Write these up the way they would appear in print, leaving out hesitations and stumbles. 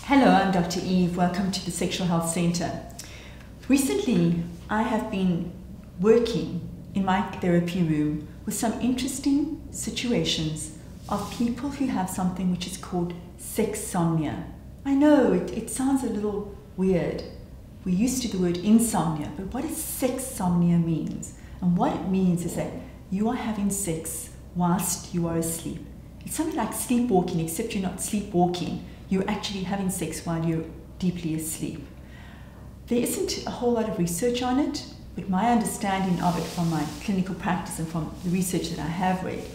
Hello, I'm Dr. Eve. Welcome to the Sexual Health Center. Recently, I have been working in my therapy room with some interesting situations of people who have something which is called sexsomnia. I know it sounds a little weird. We're used to the word insomnia, but what does sexsomnia means? And what it means is that you are having sex whilst you are asleep. It's something like sleepwalking, except you're not sleepwalking. You're actually having sex while you're deeply asleep. There isn't a whole lot of research on it, but my understanding of it from my clinical practice and from the research that I have read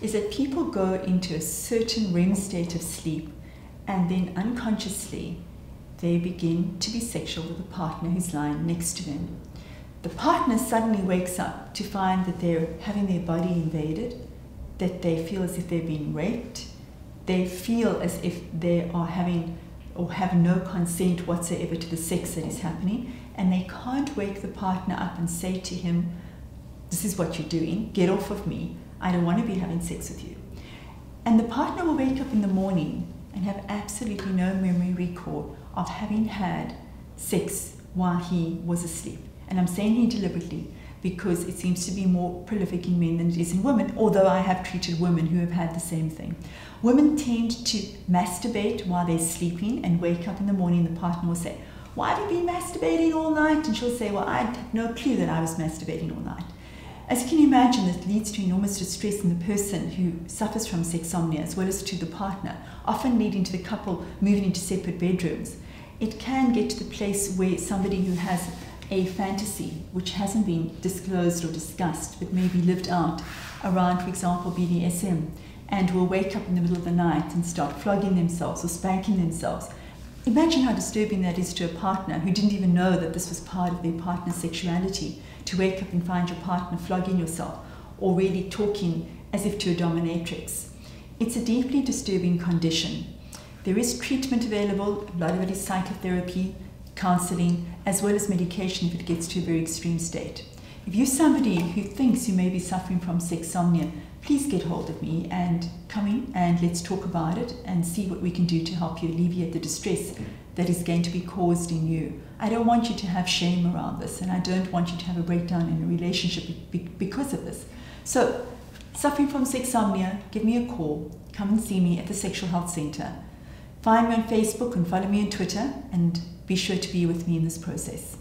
is that people go into a certain REM state of sleep and then unconsciously they begin to be sexual with a partner who's lying next to them. The partner suddenly wakes up to find that they're having their body invaded, that they feel as if they're being raped. They feel as if they are having or have no consent whatsoever to the sex that is happening, and they can't wake the partner up and say to him, "This is what you're doing, get off of me, I don't want to be having sex with you." And the partner will wake up in the morning and have absolutely no memory recall of having had sex while he was asleep. And I'm saying he deliberately because it seems to be more prolific in men than it is in women, although I have treated women who have had the same thing. Women tend to masturbate while they're sleeping and wake up in the morning. The partner will say, "Why have you been masturbating all night?" And she'll say, "Well, I had no clue that I was masturbating all night." As you can imagine, this leads to enormous distress in the person who suffers from sexsomnia, as well as to the partner, often leading to the couple moving into separate bedrooms. It can get to the place where somebody who has a fantasy which hasn't been disclosed or discussed but maybe lived out around, for example, BDSM, and will wake up in the middle of the night and start flogging themselves or spanking themselves. Imagine how disturbing that is to a partner who didn't even know that this was part of their partner's sexuality, to wake up and find your partner flogging yourself or really talking as if to a dominatrix. It's a deeply disturbing condition. There is treatment available. A lot of it is psychotherapy, counseling, as well as medication if it gets to a very extreme state. If you're somebody who thinks you may be suffering from sexsomnia, please get hold of me and come in and let's talk about it and see what we can do to help you alleviate the distress that is going to be caused in you. I don't want you to have shame around this, and I don't want you to have a breakdown in a relationship because of this. So, suffering from sexsomnia, give me a call. Come and see me at the Sexual Health Center. Find me on Facebook and follow me on Twitter, and be sure to be with me in this process.